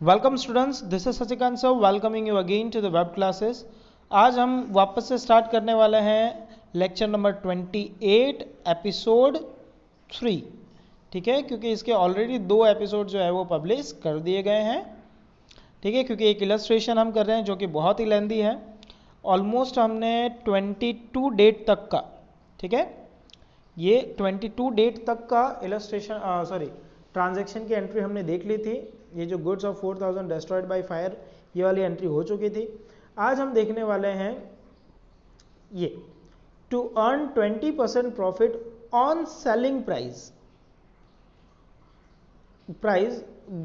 Welcome students, this is Sachikant sir welcoming you again to the web classes. आज हम वापस से स्टार्ट करने वाले हैं लेक्चर नंबर 28 एपिसोड 3। ठीक है, क्योंकि इसके ऑलरेडी 2 एपिसोड जो है वो पब्लिश कर दिए गए हैं। ठीक है, क्योंकि एक इलस्ट्रेशन हम कर रहे हैं जो कि बहुत ही लेंदी है। ऑलमोस्ट हमने 22 डेट तक का, ठीक है, ये 22 डेट तक का इलस्ट्रेशन ट्रांजैक्शन की एंट्री हमने देख ली थी। ये जो goods of 4000 destroyed by fire, ये वाली एंट्री हो चुकी थी। आज हम देखने वाले हैं ये to earn 20% profit on selling price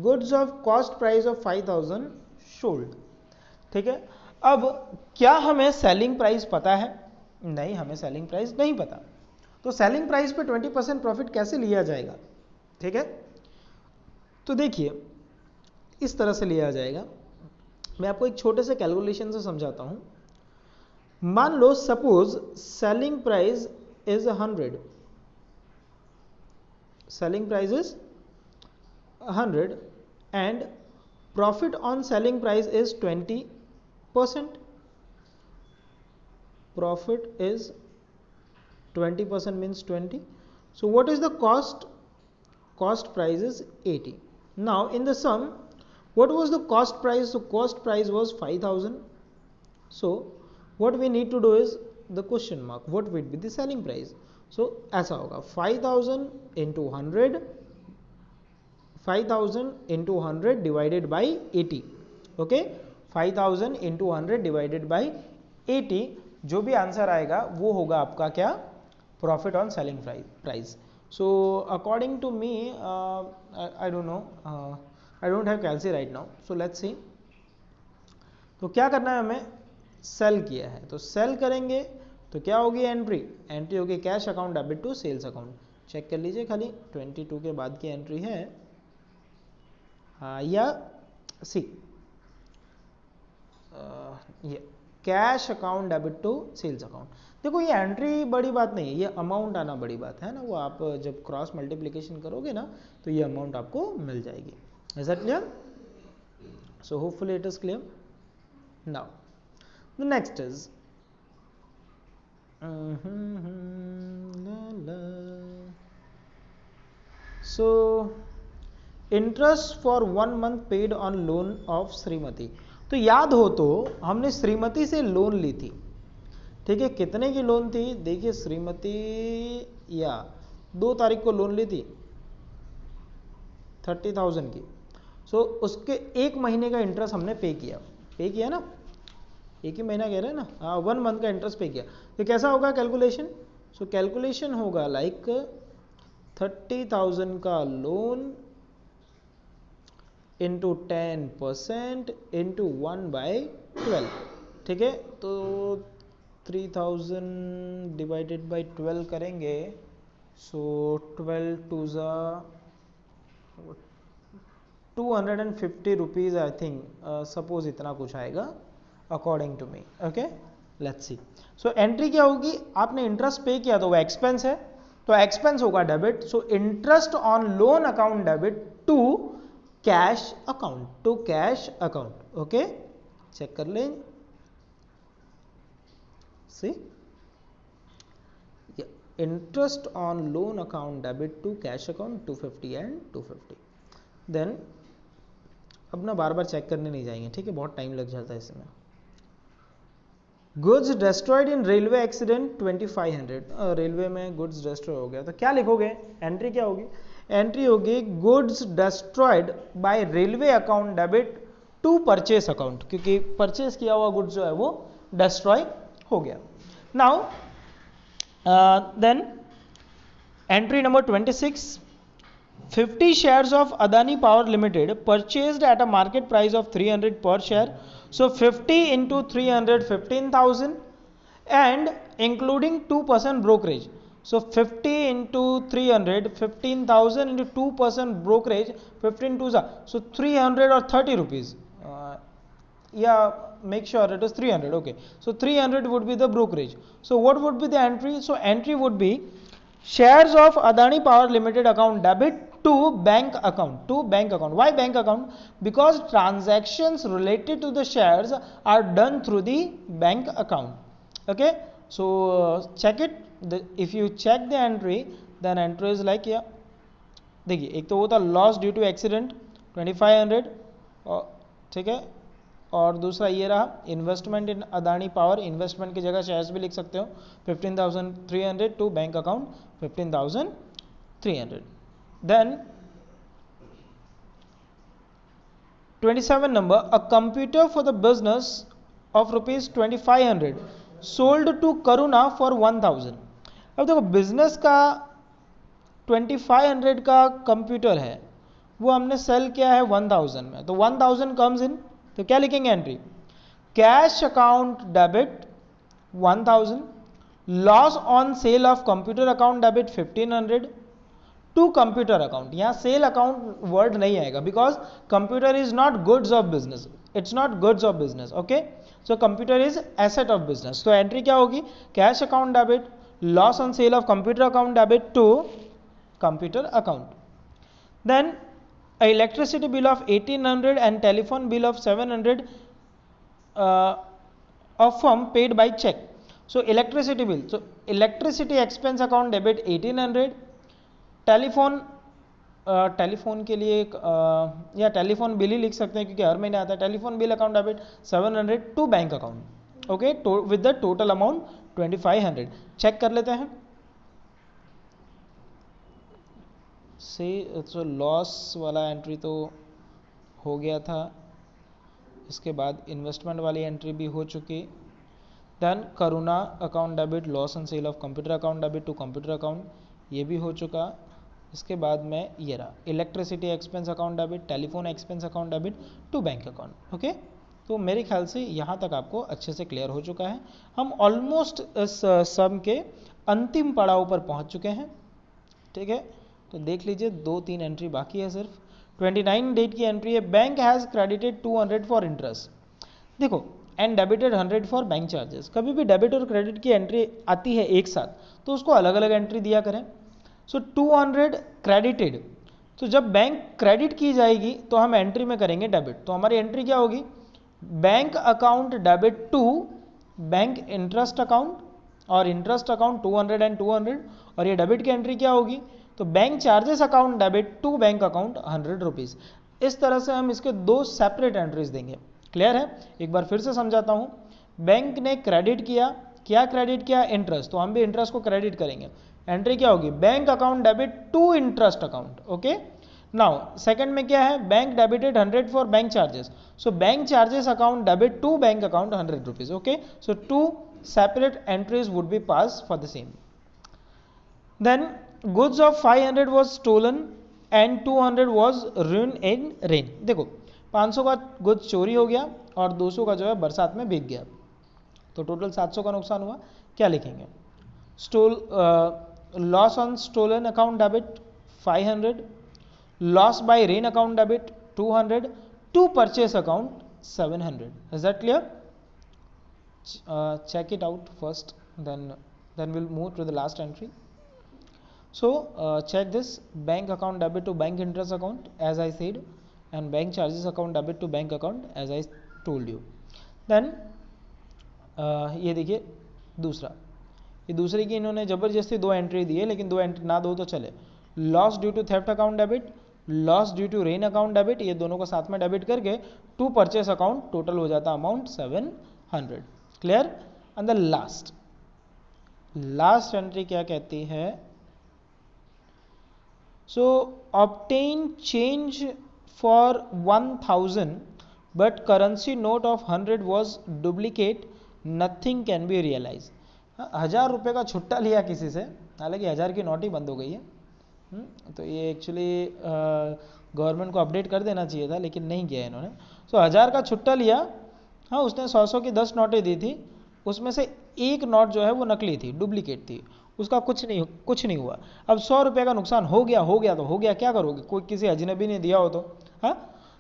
goods of cost price of 5000 sold. ठीक है, अब क्या हमें सेलिंग प्राइस पता है? नहीं, हमें सेलिंग प्राइस नहीं पता। तो सेलिंग प्राइस पे 20% प्रॉफिट कैसे लिया जाएगा? ठीक है, तो देखिए इस तरह से लिया जाएगा। मैं आपको एक छोटे से कैलकुलेशन से समझाता हूं। मान लो suppose selling price is 100, selling price is 100 and profit on selling price is 20%। Profit is 20% means 20. So what is the cost? Cost price is 80. Now in the sum, what was the cost price? So cost price was 5000. So what we need to do is the question mark, what will be the selling price? So ऐसा होगा 5000 into 100, 5000 into 100 divided by 80. Okay, 5000 into 100 divided by 80, जो भी answer आएगा वो होगा आपका क्या? Profit on selling price. So according to me, I don't know, I don't have कैलसी right now, so let's see. तो क्या करना है हमें? सेल किया है तो सेल करेंगे तो क्या होगी? एंट्री होगी cash account debit to sales account. Check कर लीजिए खाली 22 के बाद की एंट्री है या सी, ये cash account debit to sales account. देखो ये एंट्री बड़ी बात नहीं है, ये अमाउंट आना बड़ी बात है ना। वो आप जब क्रॉस मल्टीप्लिकेशन करोगे ना तो ये अमाउंट आपको मिल जाएगी। Is that clear? So hopefully it is clear. Now the next is so interest for 1 month paid on loan of Shrimati. तो याद हो तो हमने श्रीमती से लोन ली थी। ठीक है, कितने की लोन थी? देखिए श्रीमती या 2 तारीख को लोन ली थी 30,000 की। सो उसके 1 महीने का इंटरेस्ट हमने पे किया ना, एक ही महीना कह रहे हैं ना, हाँ 1 मंथ का इंटरेस्ट पे किया। तो कैसा होगा कैलकुलेशन? सो कैलकुलेशन होगा लाइक 30,000 का लोन इंटू 10% इंटू 1/12। ठीक है, तो 3000 डिवाइडेड बाई 12 करेंगे। सो 12 टू ज़ा 250 रुपीज़ आई थिंक, सपोज इतना कुछ आएगा according to me. Okay, let's see. So entry क्या होगी? आपने इंटरेस्ट पे किया तो वो एक्सपेंस है, तो एक्सपेंस होगा debit. So interest on loan account debit to cash account. Okay, check कर लें। See, interest on loan account debit to cash account 250 and 250. Then अब ना बार बार चेक करने नहीं जाएंगे, ठीक है, बहुत टाइम लग जाता है इसमें। Goods destroyed in railway accident 2500। Railway में गुड्स डिस्ट्रॉय हो गया तो क्या लिखोगे? एंट्री क्या होगी? एंट्री होगी goods destroyed by railway account debit to purchase account, क्योंकि परचेस किया हुआ गुड्स जो है वो डिस्ट्रॉय हो गया। Now then entry number 26, 50 shares of Adani Power Limited purchased at a market price of 300 per share. So 50 into 300 15,000 and including 2% brokerage. So 50 into 300 15,000 into 2% brokerage, 15 to so 300 or 30 rupees. Yeah, make sure it is 300. Okay, so 300 would be the brokerage. So what would be the entry? So entry would be shares of Adani Power Limited account debit to bank account. Why bank account? Because transactions related to the shares are done through the bank account. Okay, so check it. If you check the entry, then entry is like, yeah, देखिए एक तो वो था loss due to accident 2500, ठीक है, और दूसरा ये रहा investment in Adani power, investment की जगह शेयर्स भी लिख सकते हो 15,300 to bank account 15,300. Then 27 number, a computer for the business of rupees 2500 sold to Karuna for 1000. अब देखो बिजनेस का 2500 का कंप्यूटर है, वो हमने सेल किया है 1000 में, तो 1000 कम्स इन, तो क्या लिखेंगे entry? Cash account debit 1000, loss on sale of computer account debit 1500 to computer account. यहां सेल अकाउंट वर्ड नहीं आएगा because computer is not goods of business, it's not goods of business. Okay, so computer is asset of business. तो entry क्या होगी? Cash account debit, loss on sale of computer account debit to computer account. Then electricity bill of 1800 and telephone bill of 700 of firm paid by check. So electricity bill, so electricity expense account debit 1800, telephone के लिए या telephone bill ही लिख सकते हैं क्योंकि हर महीने आता है. Telephone bill account debit 700 to bank account. Okay, with the total amount 2500. Check कर लेते हैं. से तो लॉस वाला एंट्री तो हो गया था, इसके बाद इन्वेस्टमेंट वाली एंट्री भी हो चुकी. Then Karuna account debit, loss and sale of computer account debit to computer account, ये भी हो चुका. इसके बाद में ये रहा electricity expense account debit, telephone expense account debit to bank account. Okay, तो मेरे ख्याल से यहाँ तक आपको अच्छे से क्लियर हो चुका है. हम ऑलमोस्ट इस सम के अंतिम पड़ाव पर पहुँच चुके हैं. ठीक है, तो देख लीजिए 2-3 एंट्री बाकी है सिर्फ. 29 डेट की एंट्री है, bank has credited 200 for interest. देखो, and debited 100 for bank charges. कभी भी डेबिट और क्रेडिट की एंट्री आती है एक साथ तो उसको अलग अलग एंट्री दिया करें. सो 200 क्रेडिटेड, तो जब बैंक क्रेडिट की जाएगी तो हम एंट्री में करेंगे डेबिट. तो हमारी एंट्री क्या होगी? Bank account debit to bank interest account, और इंटरेस्ट अकाउंट 200 एंड 200. और ये डेबिट की एंट्री क्या होगी? तो bank charges account debit to bank account 100 rupees. इस तरह से हम इसके 2 सेपरेट एंट्रीज देंगे. क्लियर है? एक बार फिर से समझाता हूँ. बैंक ने क्रेडिट किया, क्या क्रेडिट किया? इंटरेस्ट, तो हम भी इंटरेस्ट को क्रेडिट करेंगे. एंट्री क्या होगी? Bank account debit to interest account. Okay, now second में क्या है? Bank debited 100 for bank charges, so bank charges account debit to bank account 100 rupees. Okay, so 2 separate entries would be passed for the same. Then goods of 500 was stolen and 200 was ruined in rain. देखो 500 का goods चोरी हो गया और 200 का जो है बरसात में भीग गया, तो टोटल 700 का नुकसान हुआ. क्या लिखेंगे? Loss on stolen account debit 500, loss by rain account debit 200 to purchase account 700. Is that clear? Check it out first, then we'll move to the last entry. So check this: bank account debit to bank interest account as I said, and bank charges account debit to bank account as I told you. Then ये देखिए दूसरा, ये दूसरे की इन्होंने ज़बरदस्ती 2 entry दी है, लेकिन 2 एंट्री ना दो तो चले. Loss due to theft account debit, loss due to rain account debit, ये दोनों को साथ में डेबिट करके टू परचेस अकाउंट टोटल हो जाता amount 700. Clear? And the last entry क्या कहती है? So obtain change for 1000 but currency note of 100 was duplicate, nothing can be realize. 1000 रुपये का छुट्टा लिया किसी से, हालांकि 1000 की नोट ही बंद हो गई है. तो ये एक्चुअली गवर्नमेंट को अपडेट कर देना चाहिए था, लेकिन नहीं किया इन्होंने. सो 1000 का छुट्टा लिया, हाँ, उसने 100 की 10 नोटें दी थी, उसमें से एक नोट जो है वो नकली थी, डुप्लीकेट थी, उसका कुछ नहीं हुआ. अब 100 रुपये का नुकसान हो गया तो हो गया, क्या करोगे? कोई किसी अजनबी ने दिया हो तो, हाँ,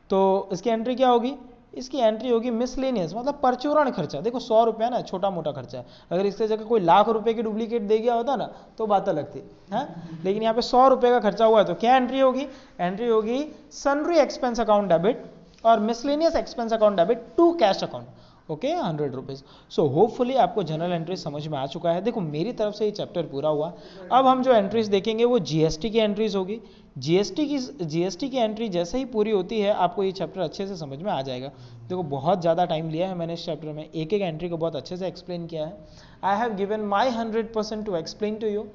तो इसकी एंट्री क्या होगी? इसकी एंट्री होगी मिसलेनियस, मतलब परचूरण खर्चा। देखो 100 रुपया ना छोटा मोटा खर्चा है, अगर इसके जगह कोई लाख रुपए की डुप्लीकेट दे गया होता ना तो बात अलग थी, है। लेकिन यहाँ पे 100 रुपए का खर्चा हुआ है तो क्या एंट्री होगी? एंट्री होगी सन्ड्री एक्सपेंस अकाउंट डेबिट और miscellaneous expense account debit to cash account, okay, 100 rupees. So hopefully आपको जनरल एंट्री समझ में आ चुका है। देखो मेरी तरफ से ये चैप्टर पूरा हुआ। अब हम जो एंट्रीज देखेंगे वो जीएसटी की एंट्रीज होगी। जीएसटी की एंट्री जैसे ही पूरी होती है आपको ये चैप्टर अच्छे से समझ में आ जाएगा। देखो बहुत ज़्यादा टाइम लिया है मैंने इस चैप्टर में, एक एक एंट्री को बहुत अच्छे से एक्सप्लेन किया है। I have given my 100% to explain to you,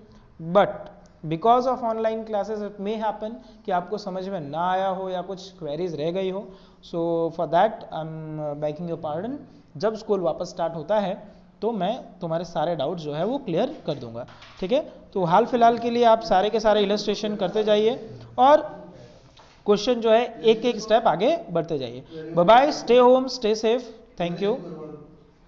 but because of online classes it may happen कि आपको समझ में ना आया हो या कुछ क्वेरीज रह गई हो। So for that I am begging your pardon. जब स्कूल वापस स्टार्ट होता है तो मैं तुम्हारे सारे डाउट्स जो है वो क्लियर कर दूंगा, ठीक है। तो हाल फिलहाल के लिए आप सारे के सारे इलस्ट्रेशन करते जाइए और क्वेश्चन जो है एक एक स्टेप आगे बढ़ते जाइए। Bye bye, stay home, stay safe, thank you.